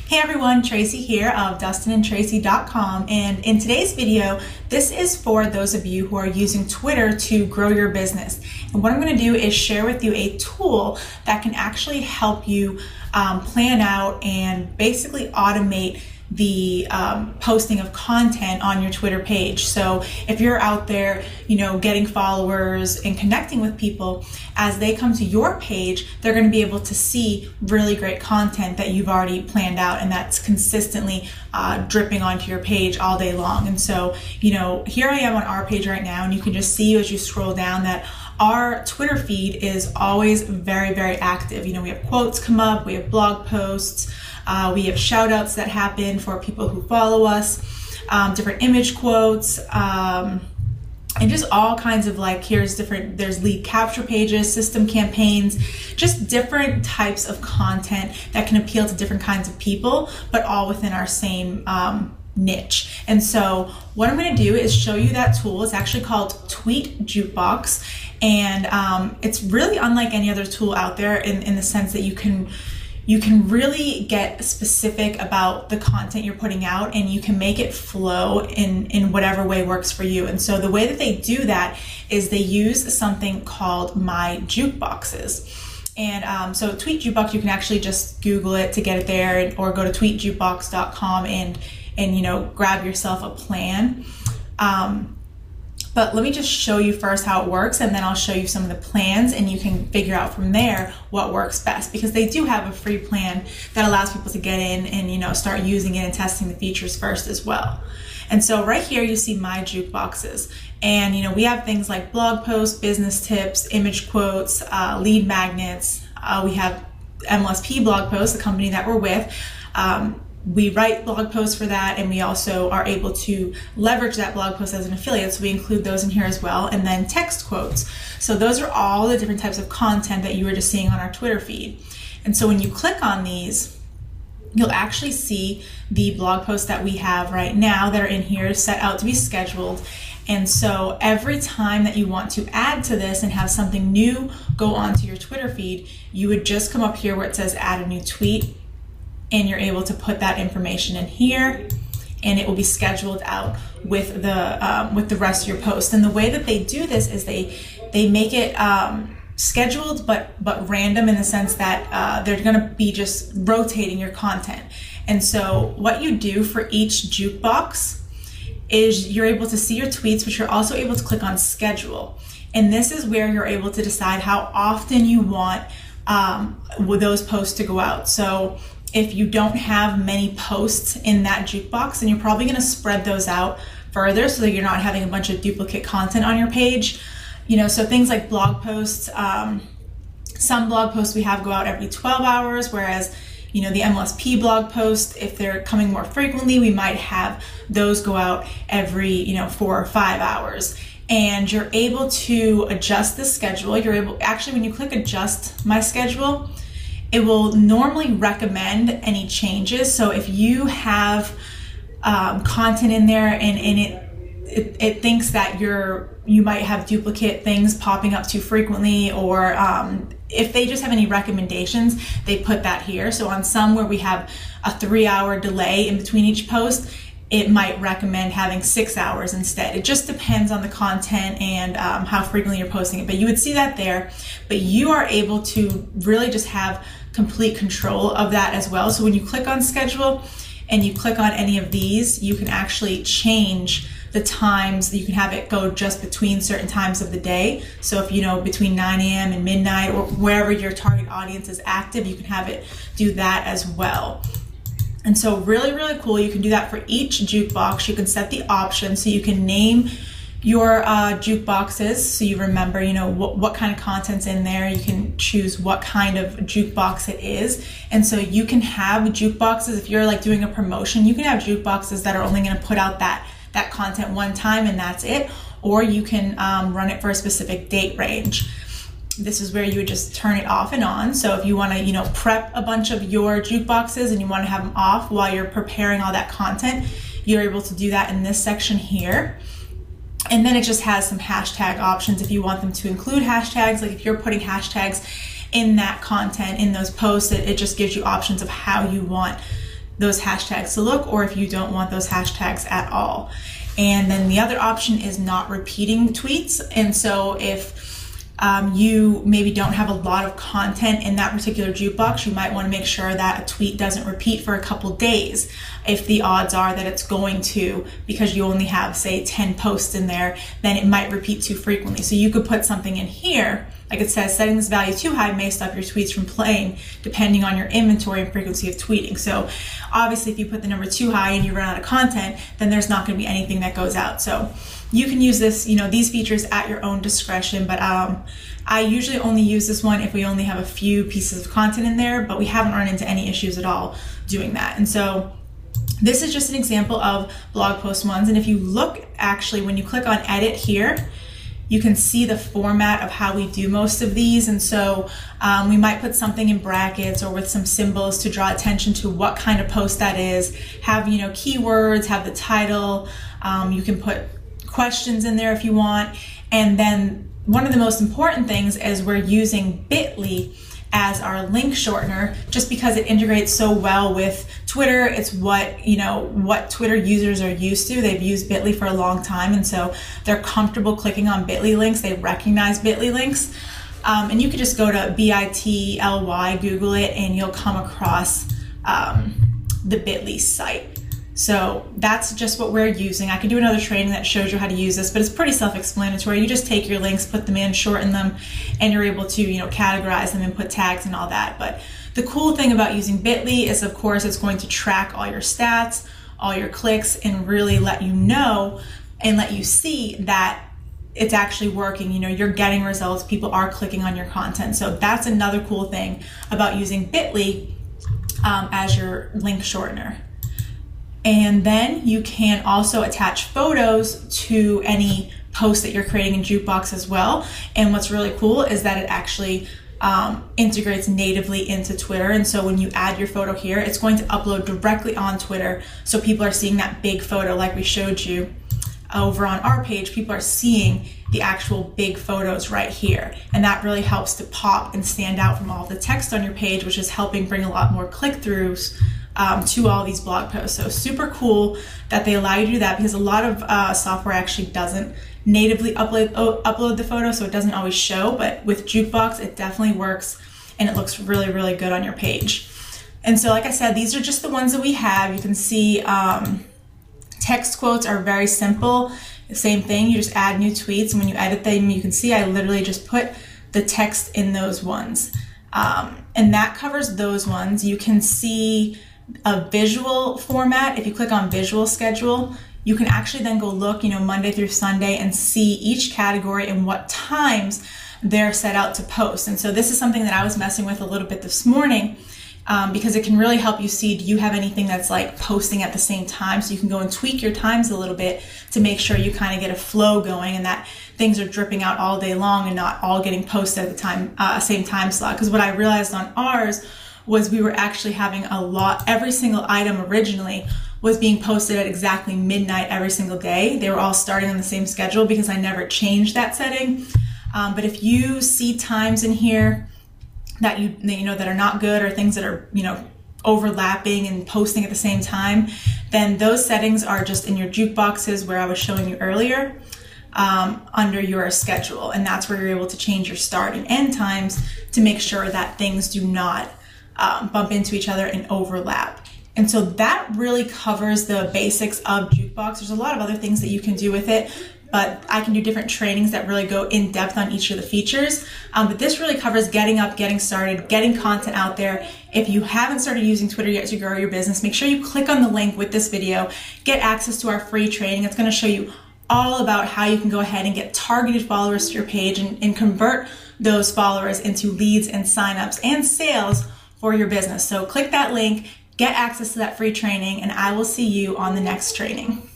Hey everyone, Tracy here of DustinandTracy.com, and in today's video, this is for those of you who are using Twitter to grow your business. And what I'm going to do is share with you a tool that can actually help you plan out and basically automate the posting of content on your Twitter page. So if you're out there, getting followers and connecting with people, as they come to your page, they're going to be able to see really great content that you've already planned out and that's consistently dripping onto your page all day long. And so, here I am on our page right now, and you can just see as you scroll down that our Twitter feed is always very, very active. We have quotes come up, we have blog posts, we have shout outs that happen for people who follow us, different image quotes, and just all kinds of there's lead capture pages, system campaigns, just different types of content that can appeal to different kinds of people, but all within our same niche. And so what I'm going to do is show you that tool. It's actually called Tweet JukeBox, and it's really unlike any other tool out there in the sense that you can really get specific about the content you're putting out, and you can make it flow in whatever way works for you. And so the way that they do that is they use something called My Jukeboxes. And so Tweet JukeBox, you can actually just Google it to get it there, or go to tweetjukebox.com and grab yourself a plan. But let me just show you first how it works, and then I'll show you some of the plans, and you can figure out from there what works best, because they do have a free plan that allows people to get in and start using it and testing the features first as well. And so right here you see My Jukeboxes, and we have things like blog posts, business tips, image quotes, lead magnets. We have MLSP blog posts, the company that we're with. We write blog posts for that, and we also are able to leverage that blog post as an affiliate, so we include those in here as well. And then text quotes. So those are all the different types of content that you were just seeing on our Twitter feed. And so when you click on these, you'll actually see the blog posts that we have right now that are in here set out to be scheduled. And so every time that you want to add to this and have something new go onto your Twitter feed, you would just come up here where it says add a new tweet, and you're able to put that information in here, and it will be scheduled out with the rest of your post. And the way that they do this is they make it scheduled but random, in the sense that they're going to be just rotating your content. And so what you do for each jukebox is you're able to see your tweets, but you're also able to click on schedule. And this is where you're able to decide how often you want those posts to go out. So if you don't have many posts in that jukebox, then you're probably going to spread those out further so that you're not having a bunch of duplicate content on your page. So things like blog posts, some blog posts we have go out every 12 hours, whereas the MLSP blog post, if they're coming more frequently, we might have those go out every 4 or 5 hours. And you're able to adjust the schedule. When you click adjust my schedule, it will normally recommend any changes. So if you have content in there and it thinks that you might have duplicate things popping up too frequently, or if they just have any recommendations, they put that here. So on some where we have a 3-hour delay in between each post, it might recommend having 6 hours instead. It just depends on the content and how frequently you're posting it. But you would see that there. But you are able to really just have complete control of that as well. So when you click on schedule and you click on any of these, you can actually change the times. You can have it go just between certain times of the day. So if between 9 a.m. and midnight, or wherever your target audience is active, you can have it do that as well. And so really, really cool. You can do that for each jukebox. You can set the option, so you can name your jukeboxes, so you remember what kind of content's in there. You can choose what kind of jukebox it is. And so you can have jukeboxes, if you're doing a promotion, you can have jukeboxes that are only going to put out that content one time and that's it. Or you can run it for a specific date range. This is where you would just turn it off and on. So if you want to, prep a bunch of your jukeboxes and you want to have them off while you're preparing all that content, you're able to do that in this section here. And then it just has some hashtag options if you want them to include hashtags. Like if you're putting hashtags in that content, in those posts, it just gives you options of how you want those hashtags to look, or if you don't want those hashtags at all. And then the other option is not repeating tweets. And so if you maybe don't have a lot of content in that particular JukeBox, you might want to make sure that a tweet doesn't repeat for a couple days if the odds are that it's going to, because you only have, say, 10 posts in there, then it might repeat too frequently. So you could put something in here, like it says, setting this value too high may stop your tweets from playing depending on your inventory and frequency of tweeting. So obviously if you put the number too high and you run out of content, then there's not going to be anything that goes out. So you can use this, these features at your own discretion, but I usually only use this one if we only have a few pieces of content in there, but we haven't run into any issues at all doing that. And so this is just an example of blog post ones. And if you look, actually, when you click on edit here, you can see the format of how we do most of these. And so we might put something in brackets or with some symbols to draw attention to what kind of post that is, have, keywords, have the title. You can put questions in there if you want. And then one of the most important things is we're using Bitly as our link shortener, just because it integrates so well with Twitter. It's what Twitter users are used to. They've used Bitly for a long time, and so they're comfortable clicking on Bitly links. They recognize Bitly links. And you could just go to Bitly, Google it, and you'll come across the Bitly site. So that's just what we're using. I could do another training that shows you how to use this, but it's pretty self-explanatory. You just take your links, put them in, shorten them, and you're able to, categorize them and put tags and all that. But the cool thing about using Bitly is, of course, it's going to track all your stats, all your clicks, and really let you know and let you see that it's actually working. You're getting results. People are clicking on your content. So that's another cool thing about using Bitly as your link shortener. And then you can also attach photos to any post that you're creating in JukeBox as well. And what's really cool is that it actually integrates natively into Twitter. And so when you add your photo here, it's going to upload directly on Twitter. So people are seeing that big photo like we showed you over on our page. People are seeing the actual big photos right here. And that really helps to pop and stand out from all the text on your page, which is helping bring a lot more click-throughs to all these blog posts. So super cool that they allow you to do that, because a lot of software actually doesn't natively upload the photo, so it doesn't always show. But with JukeBox, it definitely works, and it looks really, really good on your page. And so, like I said, these are just the ones that we have. You can see text quotes are very simple. The same thing, you just add new tweets, and when you edit them, you can see I literally just put the text in those ones. And that covers those ones. You can see a visual format. If you click on visual schedule, you can actually then go look, Monday through Sunday, and see each category and what times they're set out to post. And so this is something that I was messing with a little bit this morning, because it can really help you see, do you have anything that's like posting at the same time? So you can go and tweak your times a little bit to make sure you kind of get a flow going and that things are dripping out all day long and not all getting posted at the same time slot. Because what I realized on ours was we were actually having every single item originally was being posted at exactly midnight every single day. They were all starting on the same schedule because I never changed that setting. But if you see times in here that that are not good, or things that are overlapping and posting at the same time, then those settings are just in your JukeBoxes where I was showing you earlier, under your schedule, and that's where you're able to change your start and end times to make sure that things do not bump into each other and overlap. And so that really covers the basics of JukeBox. There's a lot of other things that you can do with it, but I can do different trainings that really go in depth on each of the features. But this really covers getting up, getting started, getting content out there. If you haven't started using Twitter yet to grow your business, make sure you click on the link with this video, get access to our free training. It's going to show you all about how you can go ahead and get targeted followers to your page and convert those followers into leads and signups and sales for your business. So click that link, get access to that free training, and I will see you on the next training.